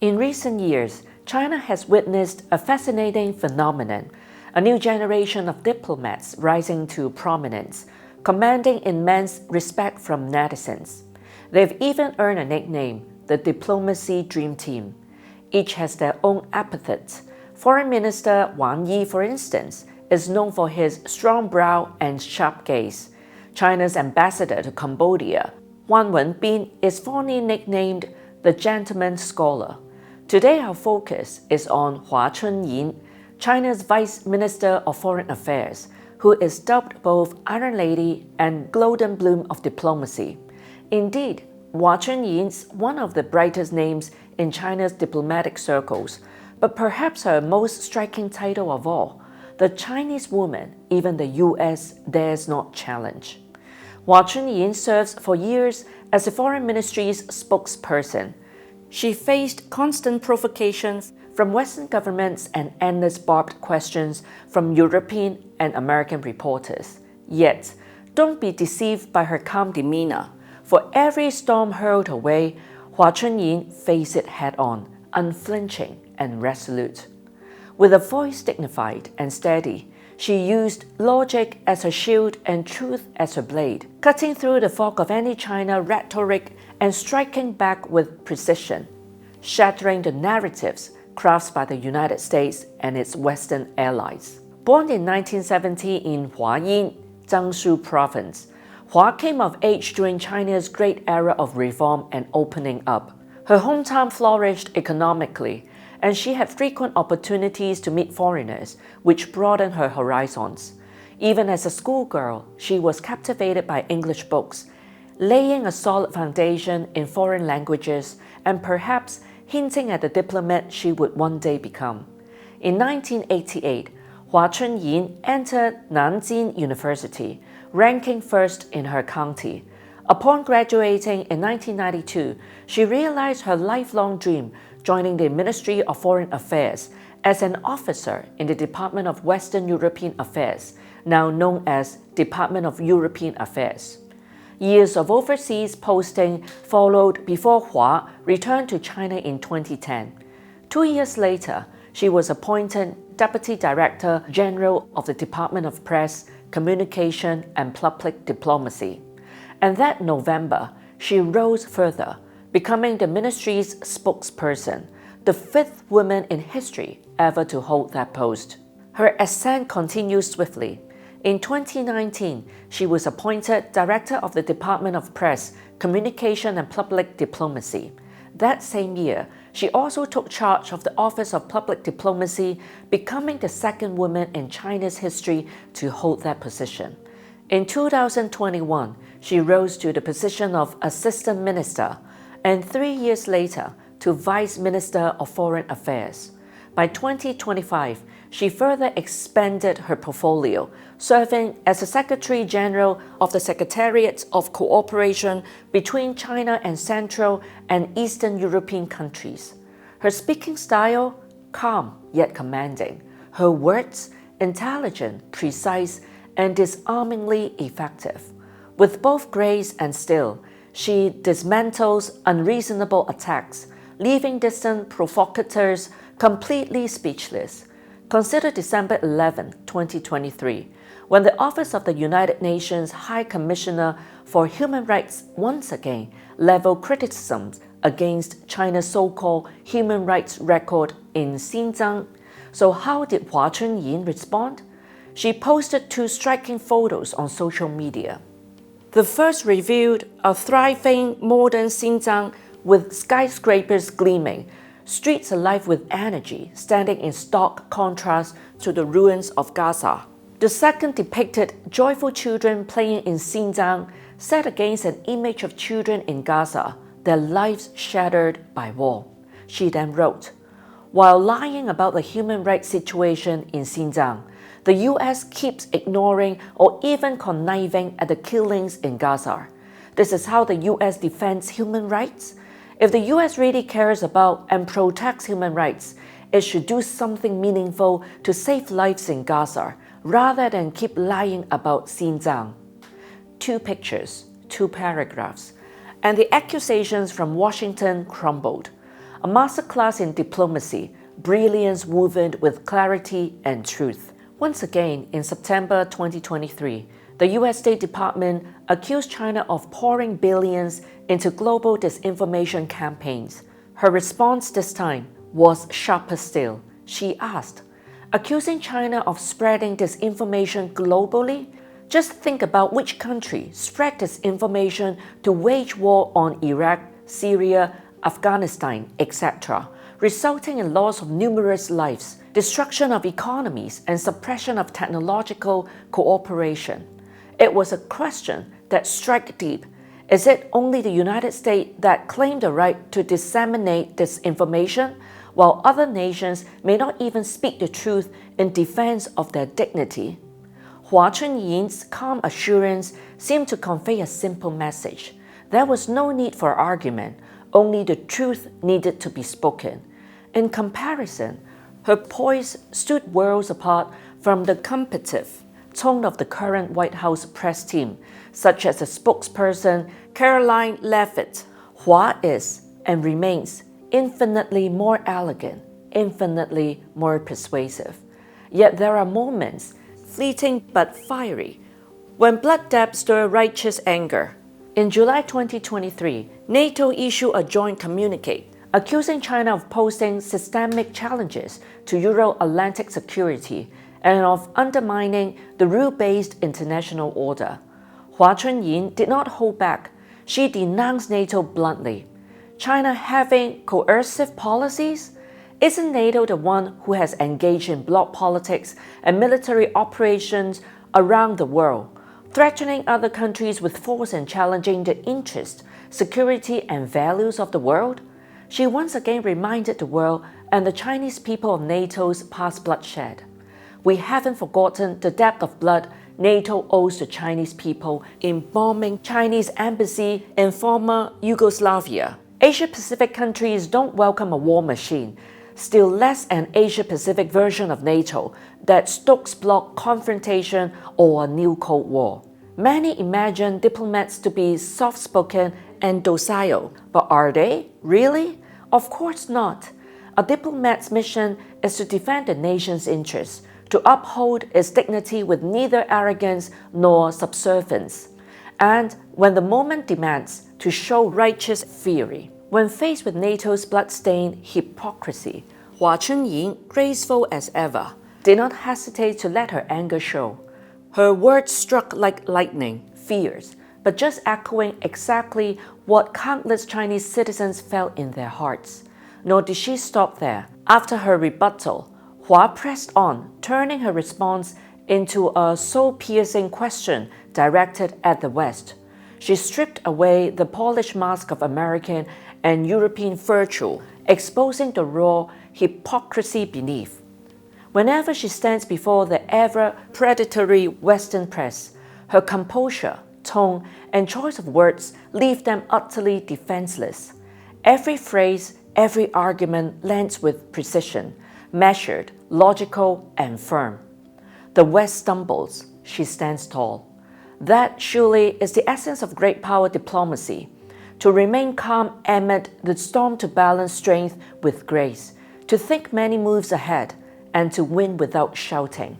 In recent years, China has witnessed a fascinating phenomenon, a new generation of diplomats rising to prominence, commanding immense respect from netizens. They've even earned a nickname, the Diplomacy Dream Team. Each has their own epithets. Foreign Minister Wang Yi, for instance, is known for his strong brow and sharp gaze. China's ambassador to Cambodia, Wang Wenbin, is fondly nicknamed the Gentleman Scholar. Today our focus is on Hua Chunying, China's Vice Minister of Foreign Affairs, who is dubbed both Iron Lady and Golden Bloom of Diplomacy. Indeed, Hua Chunying's one of the brightest names in China's diplomatic circles, but perhaps her most striking title of all, the Chinese woman even the US dares not challenge. Hua Chunying serves for years as the Foreign Ministry's spokesperson. She faced constant provocations from Western governments and endless barbed questions from European and American reporters. Yet, don't be deceived by her calm demeanor. For every storm hurled her way, Hua Chunying faced it head-on, unflinching and resolute. With a voice dignified and steady, she used logic as her shield and truth as her blade, cutting through the fog of any China rhetoric and striking back with precision, shattering the narratives crafted by the United States and its Western allies. Born in 1970 in Huayin, Jiangsu Province, Hua came of age during China's great era of reform and opening up. Her hometown flourished economically, and she had frequent opportunities to meet foreigners, which broadened her horizons. Even as a schoolgirl, she was captivated by English books, laying a solid foundation in foreign languages and perhaps hinting at the diplomat she would one day become. In 1988, Hua Chunying entered Nanjing University, ranking first in her county. Upon graduating in 1992, she realized her lifelong dream, joining the Ministry of Foreign Affairs as an officer in the Department of Western European Affairs, now known as Department of European Affairs. Years of overseas posting followed before Hua returned to China in 2010. 2 years later, she was appointed Deputy Director General of the Department of Press, Communication and Public Diplomacy. And that November, she rose further, becoming the ministry's spokesperson, the fifth woman in history ever to hold that post. Her ascent continues swiftly. In 2019, she was appointed Director of the Department of Press, Communication and Public Diplomacy. That same year, she also took charge of the Office of Public Diplomacy, becoming the second woman in China's history to hold that position. In 2021, she rose to the position of Assistant Minister, and 3 years later to Vice Minister of Foreign Affairs. By 2025, she further expanded her portfolio, serving as the Secretary General of the Secretariat of Cooperation between China and Central and Eastern European countries. Her speaking style, calm yet commanding. Her words, intelligent, precise, and disarmingly effective. With both grace and skill, she dismantles unreasonable attacks, leaving distant provocateurs completely speechless. Consider December 11, 2023, when the Office of the United Nations High Commissioner for Human Rights once again leveled criticisms against China's so-called human rights record in Xinjiang. So how did Hua Chunying respond? She posted 2 striking photos on social media. The first revealed a thriving modern Xinjiang with skyscrapers gleaming, streets alive with energy, standing in stark contrast to the ruins of Gaza. The second depicted joyful children playing in Xinjiang, set against an image of children in Gaza, their lives shattered by war. She then wrote, "While lying about the human rights situation in Xinjiang, the US keeps ignoring or even conniving at the killings in Gaza. This is how the US defends human rights? If the US really cares about and protects human rights, it should do something meaningful to save lives in Gaza, rather than keep lying about Xinjiang. 2 pictures, 2 paragraphs, and the accusations from Washington crumbled. A masterclass in diplomacy, brilliance woven with clarity and truth. Once again, in September 2023, the US State Department accused China of pouring billions into global disinformation campaigns. Her response this time was sharper still. She asked, accusing China of spreading disinformation globally? Just think about which country spread disinformation to wage war on Iraq, Syria, Afghanistan, etc., resulting in loss of numerous lives, destruction of economies, and suppression of technological cooperation. It was a question that struck deep. Is it only the United States that claim the right to disseminate disinformation, while other nations may not even speak the truth in defense of their dignity? Hua Chunying's calm assurance seemed to convey a simple message. There was no need for argument, only the truth needed to be spoken. In comparison, her poise stood worlds apart from the combative tone of the current White House press team, such as the spokesperson Caroline Leavitt. Hua is and remains infinitely more elegant, infinitely more persuasive. Yet there are moments, fleeting but fiery, when blood depths stir righteous anger. In July 2023, NATO issued a joint communique accusing China of posing systemic challenges to Euro-Atlantic security and of undermining the rule-based international order. Hua Chunying did not hold back. She denounced NATO bluntly. China having coercive policies? Isn't NATO the one who has engaged in bloc politics and military operations around the world, threatening other countries with force and challenging the interests, security, and values of the world? She once again reminded the world and the Chinese people of NATO's past bloodshed. We haven't forgotten the debt of blood NATO owes the Chinese people in bombing Chinese embassy in former Yugoslavia. Asia-Pacific countries don't welcome a war machine, still less an Asia-Pacific version of NATO that stokes bloc confrontation or a new Cold War. Many imagine diplomats to be soft-spoken and docile, but are they? Really? Of course not. A diplomat's mission is to defend the nation's interests, to uphold its dignity with neither arrogance nor subservience, and when the moment demands, to show righteous fury. When faced with NATO's bloodstained hypocrisy, Hua Chunying, graceful as ever, did not hesitate to let her anger show. Her words struck like lightning, fierce, but just echoing exactly what countless Chinese citizens felt in their hearts. Nor did she stop there. After her rebuttal, Hua pressed on, turning her response into a soul-piercing question directed at the West. She stripped away the polished mask of American and European virtue, exposing the raw hypocrisy beneath. Whenever she stands before the ever-predatory Western press, her composure, tone, and choice of words leave them utterly defenseless. Every phrase, every argument lands with precision, measured, logical, and firm. The West stumbles, she stands tall. That surely is the essence of great power diplomacy, to remain calm amid the storm, to balance strength with grace, to think many moves ahead, and to win without shouting.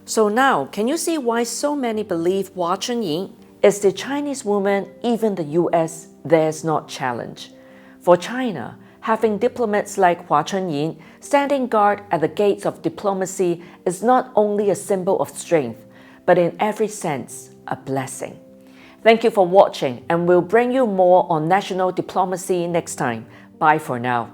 So now, can you see why so many believe Hua Chunying is the Chinese woman even the US dares not challenge? For China, having diplomats like Hua Chunying standing guard at the gates of diplomacy is not only a symbol of strength, but in every sense, a blessing. Thank you for watching, and we'll bring you more on national diplomacy next time. Bye for now.